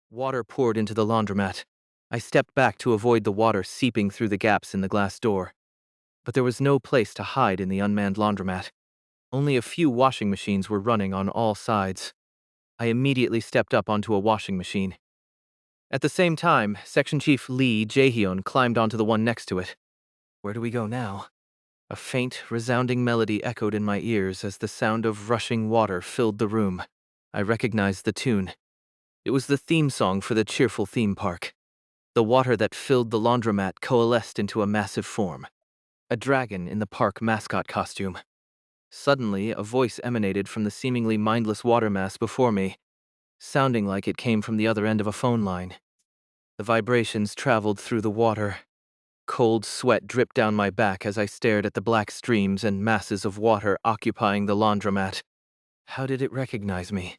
Water poured into the laundromat. I stepped back to avoid the water seeping through the gaps in the glass door. But there was no place to hide in the unmanned laundromat. Only a few washing machines were running on all sides. I immediately stepped up onto a washing machine. At the same time, Section Chief Lee Jae-hyun climbed onto the one next to it. Where do we go now? A faint, resounding melody echoed in my ears as the sound of rushing water filled the room. I recognized the tune. It was the theme song for the cheerful theme park. The water that filled the laundromat coalesced into a massive form. A dragon in the park mascot costume. Suddenly, a voice emanated from the seemingly mindless water mass before me, sounding like it came from the other end of a phone line. The vibrations traveled through the water. Cold sweat dripped down my back as I stared at the black streams and masses of water occupying the laundromat. How did it recognize me?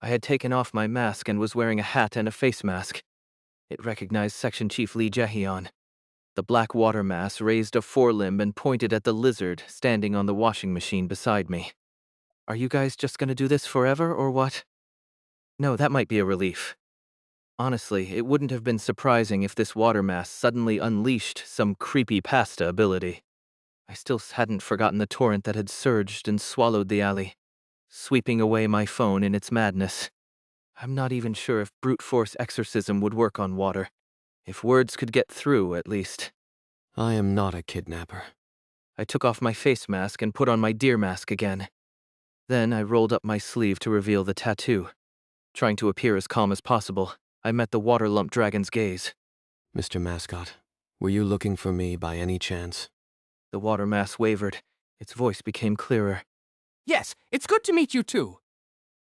I had taken off my mask and was wearing a hat and a face mask. It recognized Section Chief Lee Jae-hyun. The black water mass raised a forelimb and pointed at the lizard standing on the washing machine beside me. Are you guys just gonna do this forever, or what? No, that might be a relief. Honestly, it wouldn't have been surprising if this water mass suddenly unleashed some creepy pasta ability. I still hadn't forgotten the torrent that had surged and swallowed the alley, sweeping away my phone in its madness. I'm not even sure if brute force exorcism would work on water. If words could get through, at least. I am not a kidnapper. I took off my face mask and put on my deer mask again. Then I rolled up my sleeve to reveal the tattoo. Trying to appear as calm as possible, I met the water lump dragon's gaze. Mr. Mascot, were you looking for me by any chance? The water mass wavered. Its voice became clearer. Yes, it's good to meet you too.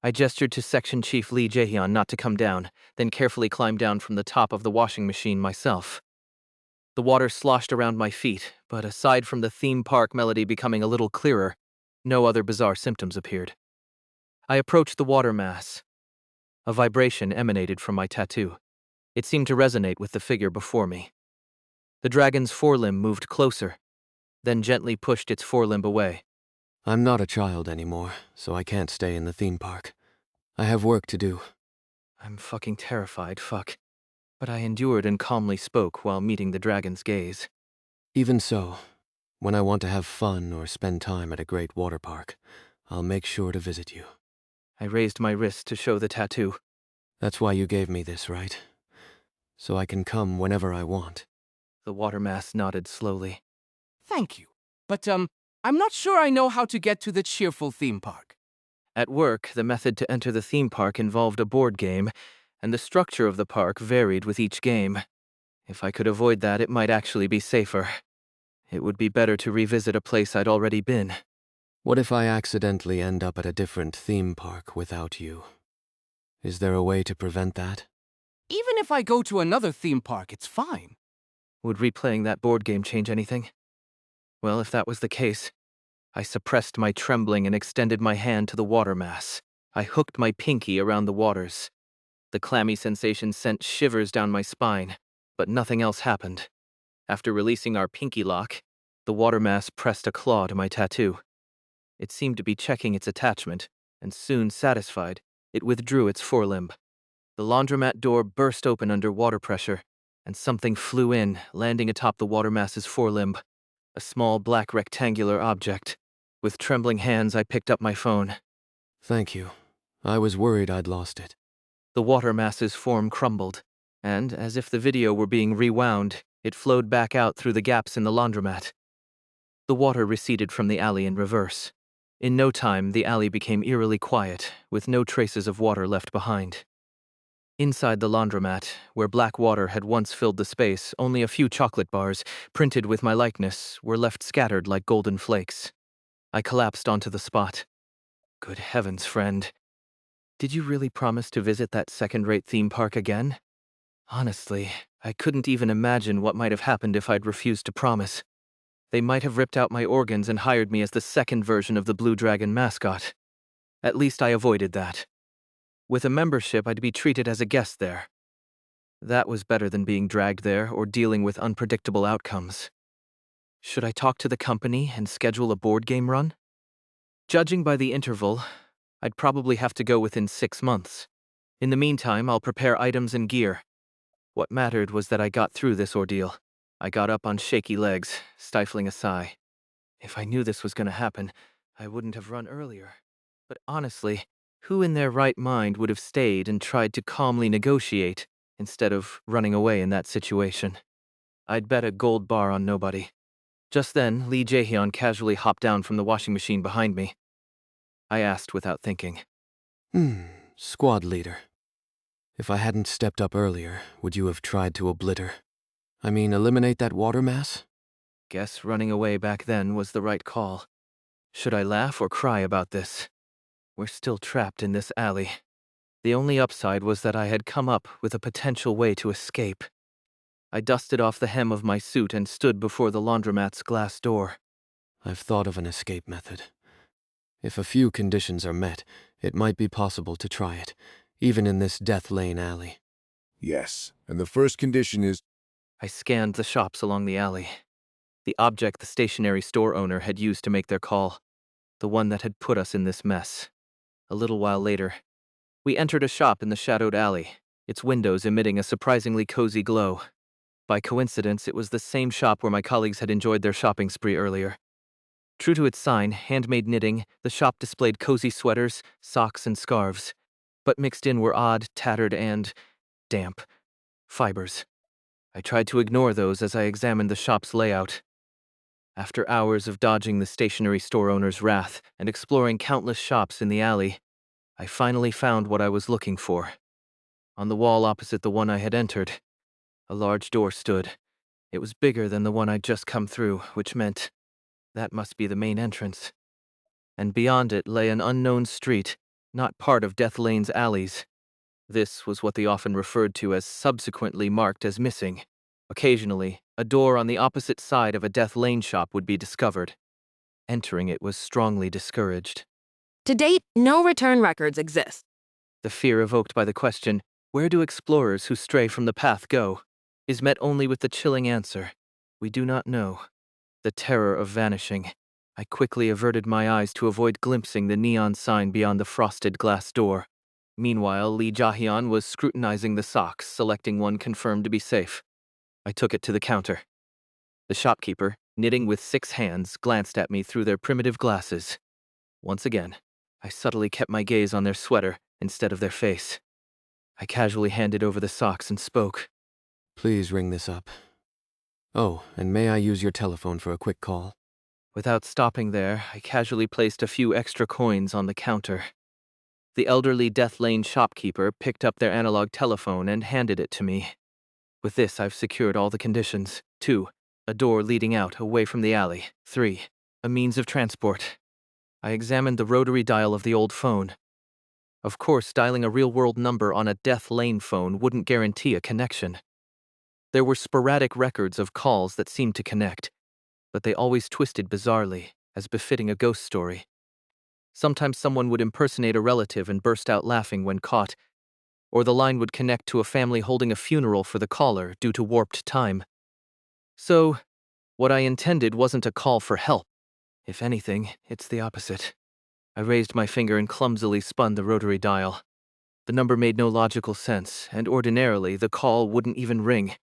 I gestured to Section Chief Lee Jae-hyun not to come down, then carefully climbed down from the top of the washing machine myself. The water sloshed around my feet, but aside from the theme park melody becoming a little clearer, no other bizarre symptoms appeared. I approached the water mass. A vibration emanated from my tattoo. It seemed to resonate with the figure before me. The dragon's forelimb moved closer, then gently pushed its forelimb away. I'm not a child anymore, so I can't stay in the theme park. I have work to do. I'm fucking terrified, fuck. But I endured and calmly spoke while meeting the dragon's gaze. Even so, when I want to have fun or spend time at a great water park, I'll make sure to visit you. I raised my wrist to show the tattoo. That's why you gave me this, right? So I can come whenever I want. The water mass nodded slowly. Thank you. But, I'm not sure I know how to get to the cheerful theme park. At work, the method to enter the theme park involved a board game, and the structure of the park varied with each game. If I could avoid that, it might actually be safer. It would be better to revisit a place I'd already been. What if I accidentally end up at a different theme park without you? Is there a way to prevent that? Even if I go to another theme park, it's fine. Would replaying that board game change anything? Well, if that was the case, I suppressed my trembling and extended my hand to the water mass. I hooked my pinky around the waters. The clammy sensation sent shivers down my spine, but nothing else happened. After releasing our pinky lock, the water mass pressed a claw to my tattoo. It seemed to be checking its attachment, and soon satisfied, it withdrew its forelimb. The laundromat door burst open under water pressure, and something flew in, landing atop the water mass's forelimb. A small black rectangular object. With trembling hands, I picked up my phone. Thank you. I was worried I'd lost it. The water mass's form crumbled, and, as if the video were being rewound, it flowed back out through the gaps in the laundromat. The water receded from the alley in reverse. In no time, the alley became eerily quiet, with no traces of water left behind. Inside the laundromat, where black water had once filled the space, only a few chocolate bars, printed with my likeness, were left scattered like golden flakes. I collapsed onto the spot. Good heavens, friend. Did you really promise to visit that second-rate theme park again? Honestly, I couldn't even imagine what might have happened if I'd refused to promise. They might have ripped out my organs and hired me as the second version of the Blue Dragon mascot. At least I avoided that. With a membership, I'd be treated as a guest there. That was better than being dragged there or dealing with unpredictable outcomes. Should I talk to the company and schedule a board game run? Judging by the interval, I'd probably have to go within 6 months. In the meantime, I'll prepare items and gear. What mattered was that I got through this ordeal. I got up on shaky legs, stifling a sigh. If I knew this was going to happen, I wouldn't have run earlier. But honestly, who in their right mind would have stayed and tried to calmly negotiate instead of running away in that situation? I'd bet a gold bar on nobody. Just then, Lee Jae-hyun casually hopped down from the washing machine behind me. I asked without thinking. Squad leader. If I hadn't stepped up earlier, would you have tried to eliminate that water mass? Guess running away back then was the right call. Should I laugh or cry about this? We're still trapped in this alley. The only upside was that I had come up with a potential way to escape. I dusted off the hem of my suit and stood before the laundromat's glass door. I've thought of an escape method. If a few conditions are met, it might be possible to try it, even in this Death Lane alley. Yes, and the first condition is... I scanned the shops along the alley. The object the stationery store owner had used to make their call. The one that had put us in this mess. A little while later, we entered a shop in the shadowed alley, its windows emitting a surprisingly cozy glow. By coincidence, it was the same shop where my colleagues had enjoyed their shopping spree earlier. True to its sign, handmade knitting, the shop displayed cozy sweaters, socks, and scarves. But mixed in were odd, tattered, and damp fibers. I tried to ignore those as I examined the shop's layout. After hours of dodging the stationery store owner's wrath and exploring countless shops in the alley, I finally found what I was looking for. On the wall opposite the one I had entered, a large door stood. It was bigger than the one I'd just come through, which meant that must be the main entrance. And beyond it lay an unknown street, not part of Death Lane's alleys. This was what they often referred to as subsequently marked as missing. Occasionally, a door on the opposite side of a Death Lane shop would be discovered. Entering it was strongly discouraged. To date, no return records exist. The fear evoked by the question, "Where do explorers who stray from the path go?" is met only with the chilling answer, "We do not know." The terror of vanishing. I quickly averted my eyes to avoid glimpsing the neon sign beyond the frosted glass door. Meanwhile, Lee Jae-hyun was scrutinizing the socks, selecting one confirmed to be safe. I took it to the counter. The shopkeeper, knitting with 6 hands, glanced at me through their primitive glasses. Once again, I subtly kept my gaze on their sweater instead of their face. I casually handed over the socks and spoke. Please ring this up. Oh, and may I use your telephone for a quick call? Without stopping there, I casually placed a few extra coins on the counter. The elderly Death Lane shopkeeper picked up their analog telephone and handed it to me. With this, I've secured all the conditions. 2. A door leading out, away from the alley. 3. A means of transport. I examined the rotary dial of the old phone. Of course, dialing a real-world number on a Death Lane phone wouldn't guarantee a connection. There were sporadic records of calls that seemed to connect, but they always twisted bizarrely, as befitting a ghost story. Sometimes someone would impersonate a relative and burst out laughing when caught, or the line would connect to a family holding a funeral for the caller due to warped time. So, what I intended wasn't a call for help. If anything, it's the opposite. I raised my finger and clumsily spun the rotary dial. The number made no logical sense, and ordinarily the call wouldn't even ring.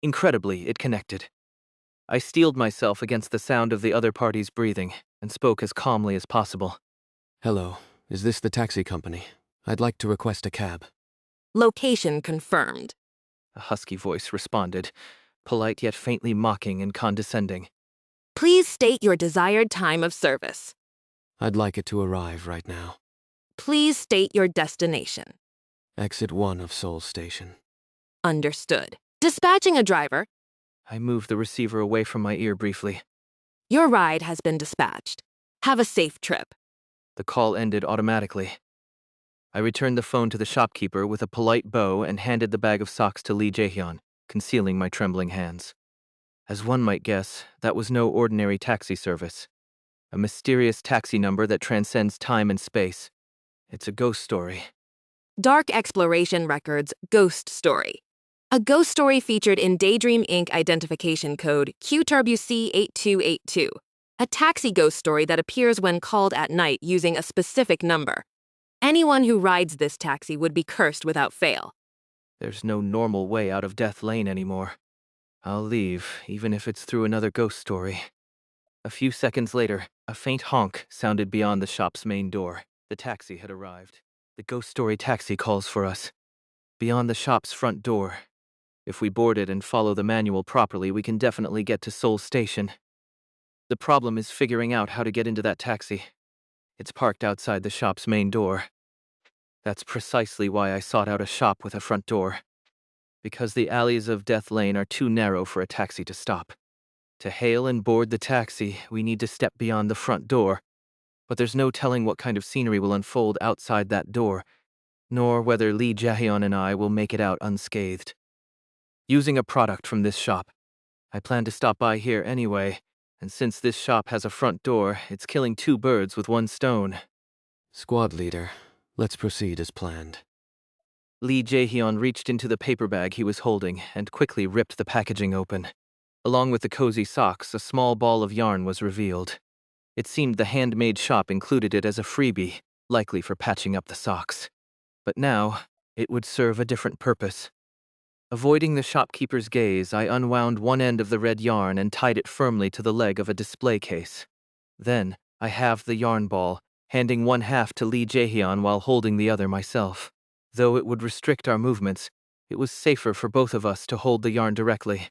Incredibly, it connected. I steeled myself against the sound of the other party's breathing and spoke as calmly as possible. Hello, is this the taxi company? I'd like to request a cab. Location confirmed. A husky voice responded, polite yet faintly mocking and condescending. Please state your desired time of service. I'd like it to arrive right now. Please state your destination. Exit 1 of Seoul Station. Understood. Dispatching a driver. I moved the receiver away from my ear briefly. Your ride has been dispatched. Have a safe trip. The call ended automatically. I returned the phone to the shopkeeper with a polite bow and handed the bag of socks to Lee Jae-hyun, concealing my trembling hands. As one might guess, that was no ordinary taxi service. A mysterious taxi number that transcends time and space. It's a ghost story. Dark Exploration Records Ghost Story. A ghost story featured in Daydream Inc. identification code QTRBC8282. A taxi ghost story that appears when called at night using a specific number. Anyone who rides this taxi would be cursed without fail. There's no normal way out of Death Lane anymore. I'll leave, even if it's through another ghost story. A few seconds later, a faint honk sounded beyond the shop's main door. The taxi had arrived. The ghost story taxi calls for us. Beyond the shop's front door. If we board it and follow the manual properly, we can definitely get to Seoul Station. The problem is figuring out how to get into that taxi. It's parked outside the shop's main door. That's precisely why I sought out a shop with a front door. Because the alleys of Death Lane are too narrow for a taxi to stop. To hail and board the taxi, we need to step beyond the front door. But there's no telling what kind of scenery will unfold outside that door, nor whether Lee Jae-hyun and I will make it out unscathed. Using a product from this shop, I plan to stop by here anyway, and since this shop has a front door, it's killing two birds with one stone. Squad leader, let's proceed as planned. Lee Jae-hyun reached into the paper bag he was holding and quickly ripped the packaging open. Along with the cozy socks, a small ball of yarn was revealed. It seemed the handmade shop included it as a freebie, likely for patching up the socks. But now, it would serve a different purpose. Avoiding the shopkeeper's gaze, I unwound one end of the red yarn and tied it firmly to the leg of a display case. Then, I halved the yarn ball, handing one half to Lee Jae-hyun while holding the other myself. Though it would restrict our movements, it was safer for both of us to hold the yarn directly.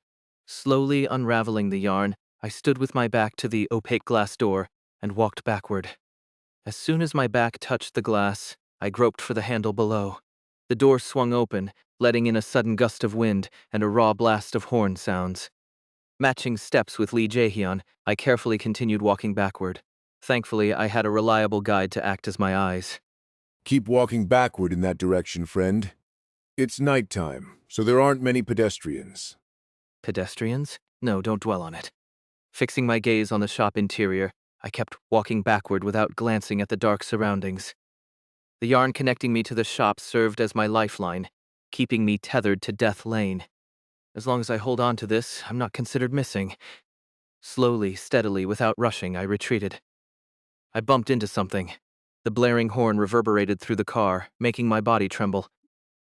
Slowly unraveling the yarn, I stood with my back to the opaque glass door and walked backward. As soon as my back touched the glass, I groped for the handle below. The door swung open, letting in a sudden gust of wind and a raw blast of horn sounds. Matching steps with Lee Jae-hyun, I carefully continued walking backward. Thankfully, I had a reliable guide to act as my eyes. Keep walking backward in that direction, friend. It's nighttime, so there aren't many pedestrians. Pedestrians? No, don't dwell on it. Fixing my gaze on the shop interior, I kept walking backward without glancing at the dark surroundings. The yarn connecting me to the shop served as my lifeline, keeping me tethered to Death Lane. As long as I hold on to this, I'm not considered missing. Slowly, steadily, without rushing, I retreated. I bumped into something. The blaring horn reverberated through the car, making my body tremble.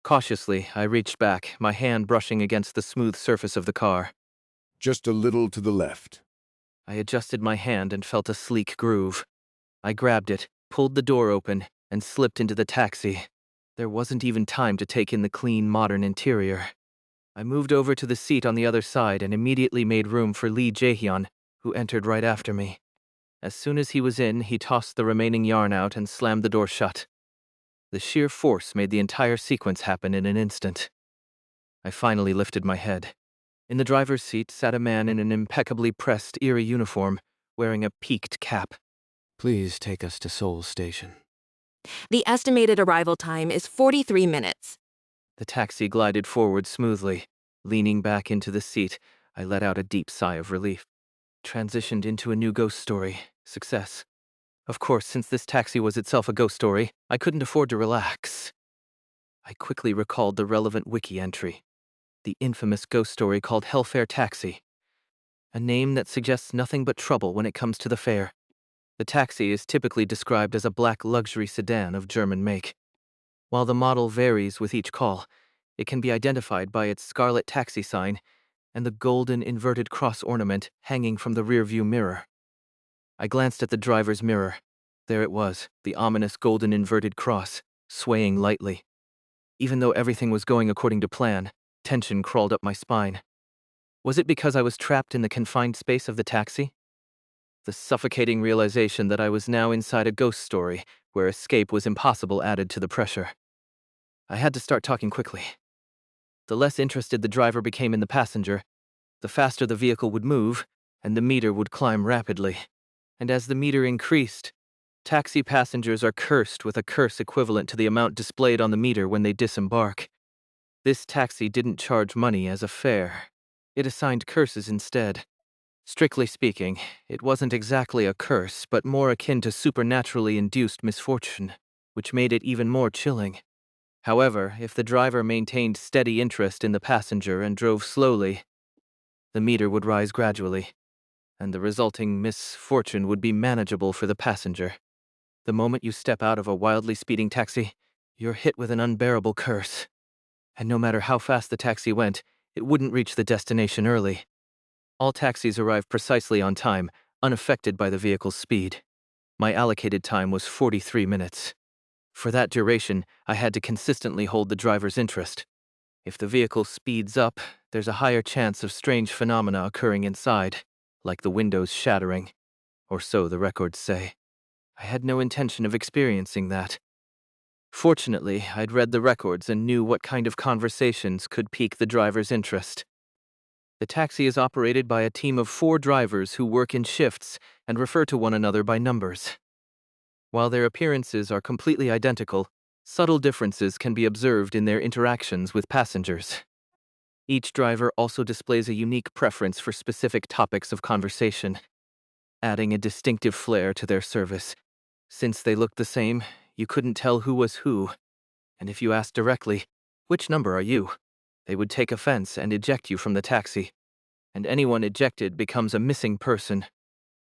Cautiously, I reached back, my hand brushing against the smooth surface of the car. Just a little to the left. I adjusted my hand and felt a sleek groove. I grabbed it, pulled the door open, and slipped into the taxi. There wasn't even time to take in the clean, modern interior. I moved over to the seat on the other side and immediately made room for Lee Jae-hyun, who entered right after me. As soon as he was in, he tossed the remaining yarn out and slammed the door shut. The sheer force made the entire sequence happen in an instant. I finally lifted my head. In the driver's seat sat a man in an impeccably pressed, eerie uniform, wearing a peaked cap. Please take us to Seoul Station. The estimated arrival time is 43 minutes. The taxi glided forward smoothly. Leaning back into the seat, I let out a deep sigh of relief. Transitioned into a new ghost story. Success. Of course, since this taxi was itself a ghost story, I couldn't afford to relax. I quickly recalled the relevant wiki entry. The infamous ghost story called Hellfare Taxi. A name that suggests nothing but trouble when it comes to the fare. The taxi is typically described as a black luxury sedan of German make. While the model varies with each call, it can be identified by its scarlet taxi sign and the golden inverted cross ornament hanging from the rearview mirror. I glanced at the driver's mirror. There it was, the ominous golden inverted cross, swaying lightly. Even though everything was going according to plan, tension crawled up my spine. Was it because I was trapped in the confined space of the taxi? The suffocating realization that I was now inside a ghost story, where escape was impossible, added to the pressure. I had to start talking quickly. The less interested the driver became in the passenger, the faster the vehicle would move, and the meter would climb rapidly. And as the meter increased, taxi passengers are cursed with a curse equivalent to the amount displayed on the meter when they disembark. This taxi didn't charge money as a fare. It assigned curses instead. Strictly speaking, it wasn't exactly a curse, but more akin to supernaturally induced misfortune, which made it even more chilling. However, if the driver maintained steady interest in the passenger and drove slowly, the meter would rise gradually, and the resulting misfortune would be manageable for the passenger. The moment you step out of a wildly speeding taxi, you're hit with an unbearable curse. And no matter how fast the taxi went, it wouldn't reach the destination early. All taxis arrive precisely on time, unaffected by the vehicle's speed. My allocated time was 43 minutes. For that duration, I had to consistently hold the driver's interest. If the vehicle speeds up, there's a higher chance of strange phenomena occurring inside, like the windows shattering, or so the records say. I had no intention of experiencing that. Fortunately, I'd read the records and knew what kind of conversations could pique the driver's interest. The taxi is operated by a team of 4 drivers who work in shifts and refer to one another by numbers. While their appearances are completely identical, subtle differences can be observed in their interactions with passengers. Each driver also displays a unique preference for specific topics of conversation, adding a distinctive flair to their service. Since they looked the same, you couldn't tell who was who, and if you asked directly, "Which number are you?" they would take offense and eject you from the taxi, and anyone ejected becomes a missing person.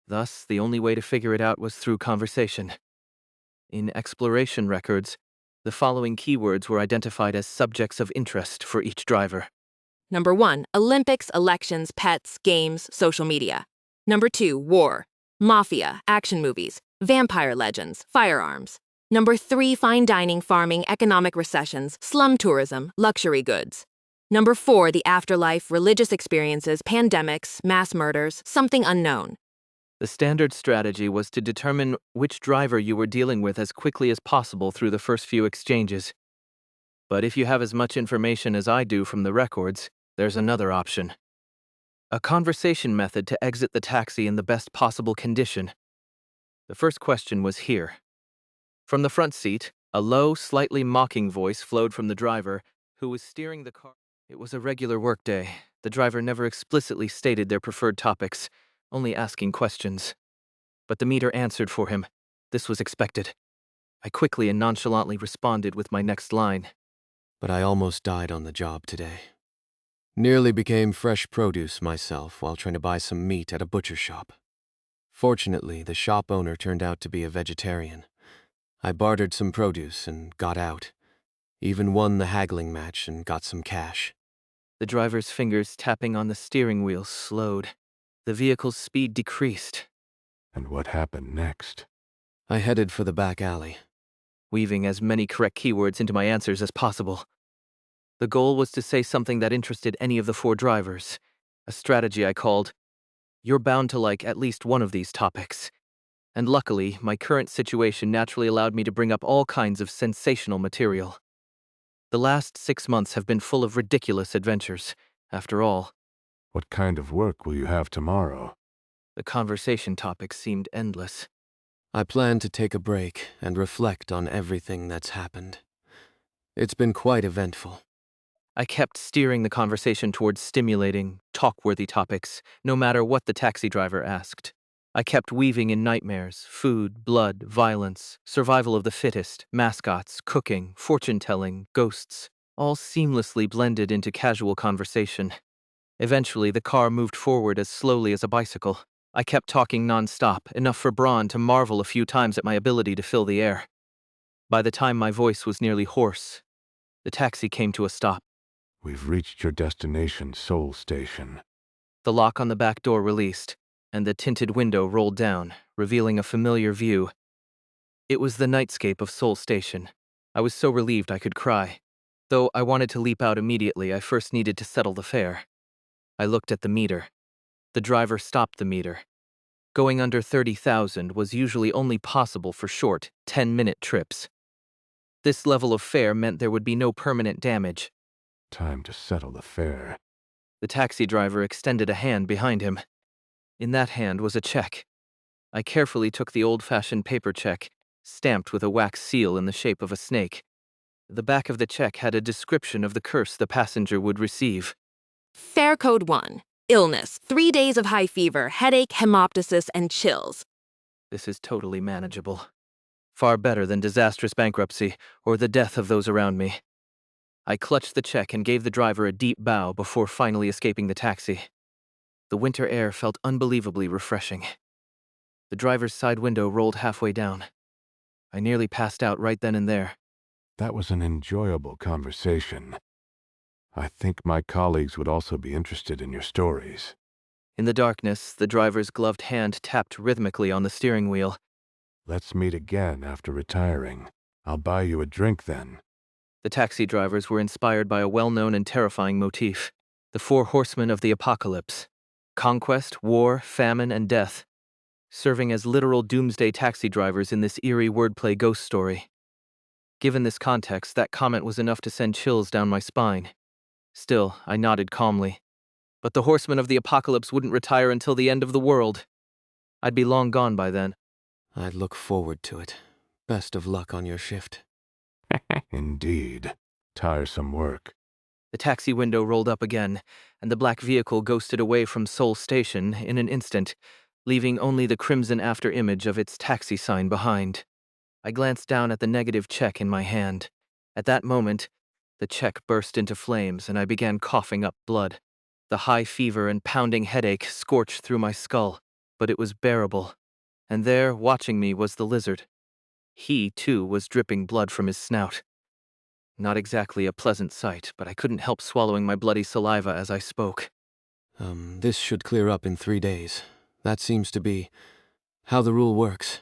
Thus, the only way to figure it out was through conversation. In exploration records, the following keywords were identified as subjects of interest for each driver. Number 1, Olympics, elections, pets, games, social media. Number 2, war, mafia, action movies, vampire legends, firearms. Number 3, fine dining, farming, economic recessions, slum tourism, luxury goods. Number 4, the afterlife, religious experiences, pandemics, mass murders, something unknown. The standard strategy was to determine which driver you were dealing with as quickly as possible through the first few exchanges. But if you have as much information as I do from the records, there's another option. A conversation method to exit the taxi in the best possible condition. The first question was here. From the front seat, a low, slightly mocking voice flowed from the driver, who was steering the car. It was a regular workday. The driver never explicitly stated their preferred topics, only asking questions. But the meter answered for him. This was expected. I quickly and nonchalantly responded with my next line. But I almost died on the job today. Nearly became fresh produce myself while trying to buy some meat at a butcher shop. Fortunately, the shop owner turned out to be a vegetarian. I bartered some produce and got out. Even won the haggling match and got some cash. The driver's fingers tapping on the steering wheel slowed. The vehicle's speed decreased. And what happened next? I headed for the back alley. Weaving as many correct keywords into my answers as possible. The goal was to say something that interested any of the 4 drivers, a strategy I called, "You're bound to like at least one of these topics." And luckily, my current situation naturally allowed me to bring up all kinds of sensational material. The last 6 months have been full of ridiculous adventures, after all. What kind of work will you have tomorrow? The conversation topics seemed endless. I plan to take a break and reflect on everything that's happened. It's been quite eventful. I kept steering the conversation towards stimulating, talk-worthy topics, no matter what the taxi driver asked. I kept weaving in nightmares, food, blood, violence, survival of the fittest, mascots, cooking, fortune-telling, ghosts, all seamlessly blended into casual conversation. Eventually, the car moved forward as slowly as a bicycle. I kept talking non-stop, enough for Braun to marvel a few times at my ability to fill the air. By the time my voice was nearly hoarse, the taxi came to a stop. We've reached your destination, Seoul Station. The lock on the back door released, and the tinted window rolled down, revealing a familiar view. It was the nightscape of Seoul Station. I was so relieved I could cry. Though I wanted to leap out immediately, I first needed to settle the fare. I looked at the meter. The driver stopped the meter. Going under 30,000 was usually only possible for short, 10-minute trips. This level of fare meant there would be no permanent damage. Time to settle the fare. The taxi driver extended a hand behind him. In that hand was a check. I carefully took the old-fashioned paper check, stamped with a wax seal in the shape of a snake. The back of the check had a description of the curse the passenger would receive. Fare code 1, illness, 3 days of high fever, headache, hemoptysis, and chills. This is totally manageable. Far better than disastrous bankruptcy or the death of those around me. I clutched the check and gave the driver a deep bow before finally escaping the taxi. The winter air felt unbelievably refreshing. The driver's side window rolled halfway down. I nearly passed out right then and there. That was an enjoyable conversation. I think my colleagues would also be interested in your stories. In the darkness, the driver's gloved hand tapped rhythmically on the steering wheel. Let's meet again after retiring. I'll buy you a drink then. The taxi drivers were inspired by a well-known and terrifying motif: the four horsemen of the apocalypse: conquest, war, famine, and death, serving as literal doomsday taxi drivers in this eerie wordplay ghost story. Given this context, that comment was enough to send chills down my spine. Still, I nodded calmly. But the horsemen of the apocalypse wouldn't retire until the end of the world. I'd be long gone by then. I'd look forward to it. Best of luck on your shift. Indeed. Tiresome work. The taxi window rolled up again, and the black vehicle ghosted away from Seoul Station in an instant, leaving only the crimson after-image of its taxi sign behind. I glanced down at the negative check in my hand. At that moment, the check burst into flames, and I began coughing up blood. The high fever and pounding headache scorched through my skull, but it was bearable. And there, watching me, was the lizard. He, too, was dripping blood from his snout. Not exactly a pleasant sight, but I couldn't help swallowing my bloody saliva as I spoke. This should clear up in 3 days. That seems to be how the rule works.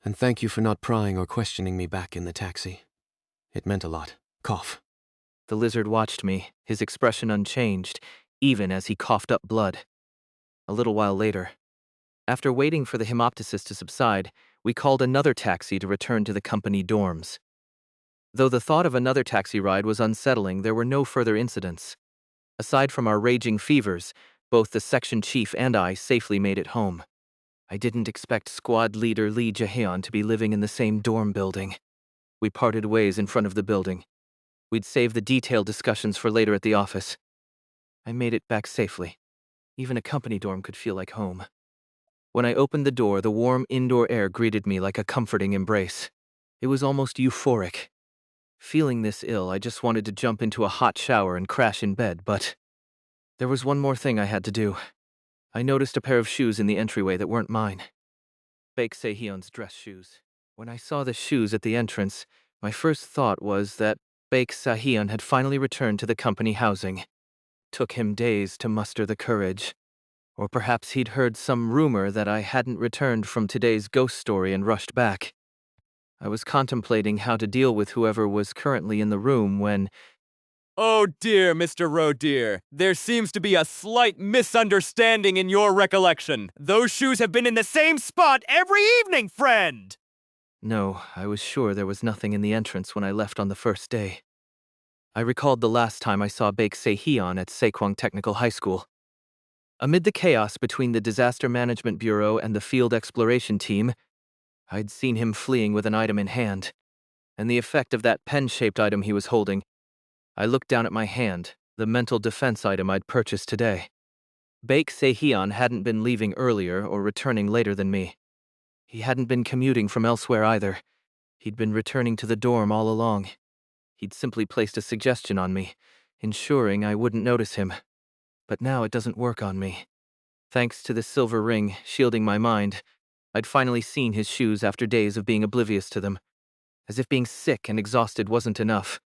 And thank you for not prying or questioning me back in the taxi. It meant a lot. Cough. The lizard watched me, his expression unchanged, even as he coughed up blood. A little while later, after waiting for the hemoptysis to subside, we called another taxi to return to the company dorms. Though the thought of another taxi ride was unsettling, there were no further incidents. Aside from our raging fevers, both the section chief and I safely made it home. I didn't expect squad leader Lee Jae-hyun to be living in the same dorm building. We parted ways in front of the building. We'd save the detailed discussions for later at the office. I made it back safely. Even a company dorm could feel like home. When I opened the door, the warm indoor air greeted me like a comforting embrace. It was almost euphoric. Feeling this ill, I just wanted to jump into a hot shower and crash in bed, but there was one more thing I had to do. I noticed a pair of shoes in the entryway that weren't mine. Baek Se-hyun's dress shoes. When I saw the shoes at the entrance, my first thought was that Baek Se-hyun had finally returned to the company housing. Took him days to muster the courage. Or perhaps he'd heard some rumor that I hadn't returned from today's ghost story and rushed back. I was contemplating how to deal with whoever was currently in the room when... Oh dear, Mr. Rodeer. There seems to be a slight misunderstanding in your recollection. Those shoes have been in the same spot every evening, friend! No, I was sure there was nothing in the entrance when I left on the first day. I recalled the last time I saw Baek Se-hyun at Saekwang Technical High School. Amid the chaos between the Disaster Management Bureau and the Field Exploration Team, I'd seen him fleeing with an item in hand, and the effect of that pen-shaped item he was holding. I looked down at my hand, the mental defense item I'd purchased today. Baek Se-hyun hadn't been leaving earlier or returning later than me. He hadn't been commuting from elsewhere either. He'd been returning to the dorm all along. He'd simply placed a suggestion on me, ensuring I wouldn't notice him. But now it doesn't work on me. Thanks to the silver ring shielding my mind, I'd finally seen his shoes after days of being oblivious to them. As if being sick and exhausted wasn't enough.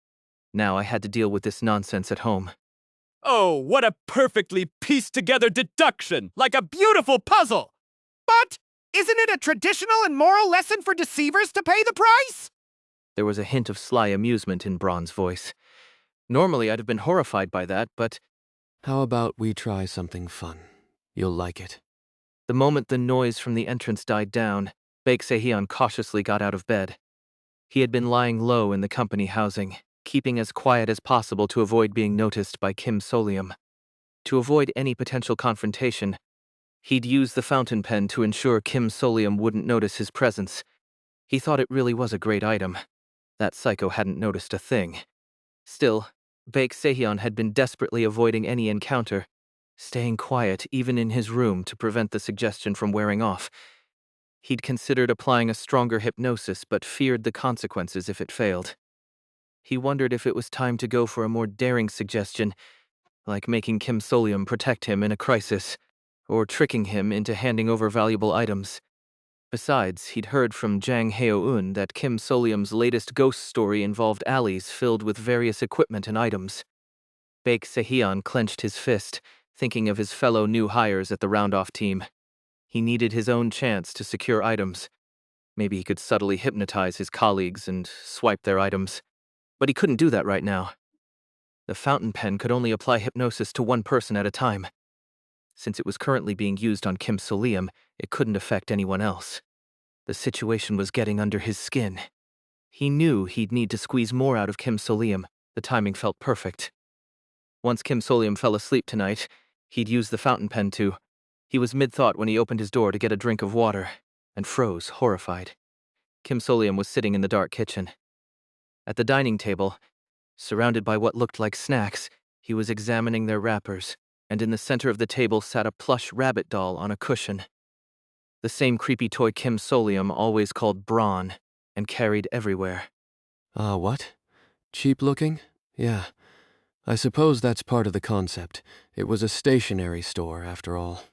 Now I had to deal with this nonsense at home. Oh, what a perfectly pieced-together deduction! Like a beautiful puzzle! But isn't it a traditional and moral lesson for deceivers to pay the price? There was a hint of sly amusement in Braun's voice. Normally I'd have been horrified by that, but How about we try something fun? You'll like it. the moment the noise from the entrance died down, Baek Se-hyun cautiously got out of bed. He had been lying low in the company housing, keeping as quiet as possible to avoid being noticed by Kim Soleum. To avoid any potential confrontation, he'd use the fountain pen to ensure Kim Soleum wouldn't notice his presence. He thought it really was a great item. That psycho hadn't noticed a thing. Still, Baek Se-hyun had been desperately avoiding any encounter, staying quiet even in his room to prevent the suggestion from wearing off. He'd considered applying a stronger hypnosis but feared the consequences if it failed. He wondered if it was time to go for a more daring suggestion, like making Kim Soleum protect him in a crisis, or tricking him into handing over valuable items. Besides, he'd heard from Jang Heo-eun that Kim Soleum's latest ghost story involved alleys filled with various equipment and items. Baek Deok-soo clenched his fist, thinking of his fellow new hires at the round-off team. He needed his own chance to secure items. Maybe he could subtly hypnotize his colleagues and swipe their items. But he couldn't do that right now. The fountain pen could only apply hypnosis to one person at a time. Since it was currently being used on Kim Soleum, it couldn't affect anyone else. The situation was getting under his skin. He knew he'd need to squeeze more out of Kim Soleum. The timing felt perfect. Once Kim Soleum fell asleep tonight, he'd use the fountain pen to. He was mid-thought when he opened his door to get a drink of water, and froze, horrified. Kim Soleum was sitting in the dark kitchen. At the dining table, surrounded by what looked like snacks, he was examining their wrappers, and in the center of the table sat a plush rabbit doll on a cushion. The same creepy toy Kim Soleum always called Brawn, and carried everywhere. What? Cheap looking? Yeah. I suppose that's part of the concept. It was a stationery store, after all.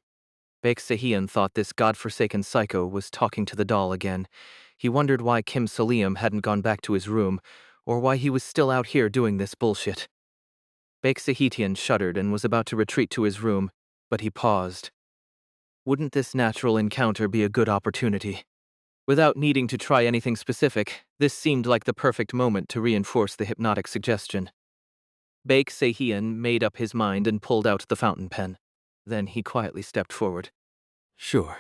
Baek Deok-soo thought this godforsaken psycho was talking to the doll again. He wondered why Kim Soleum hadn't gone back to his room, or why he was still out here doing this bullshit. Baek Deok-soo shuddered and was about to retreat to his room, but he paused. Wouldn't this natural encounter be a good opportunity? Without needing to try anything specific, this seemed like the perfect moment to reinforce the hypnotic suggestion. Baek Deok-soo made up his mind and pulled out the fountain pen. Then he quietly stepped forward. Sure,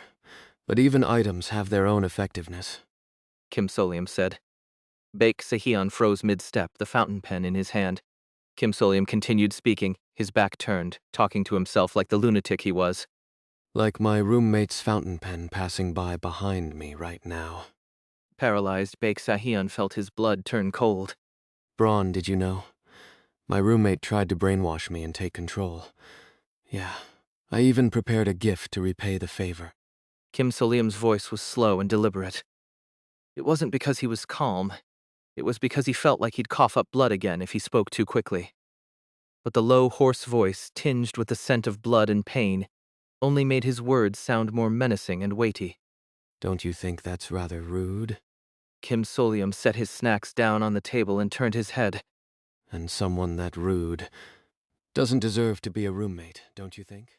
but even items have their own effectiveness, Kim Soleum said. Baek Deok-soo froze mid-step, the fountain pen in his hand. Kim Soleum continued speaking, his back turned, talking to himself like the lunatic he was. Like my roommate's fountain pen passing by behind me right now. Paralyzed, Baek Deok-soo felt his blood turn cold. Braun, did you know? My roommate tried to brainwash me and take control. Yeah, I even prepared a gift to repay the favor. Kim Soleum's voice was slow and deliberate. It wasn't because he was calm. It was because he felt like he'd cough up blood again if he spoke too quickly. But the low, hoarse voice, tinged with the scent of blood and pain, only made his words sound more menacing and weighty. Don't you think that's rather rude? Kim Soleum set his snacks down on the table and turned his head. And someone that rude doesn't deserve to be a roommate, don't you think?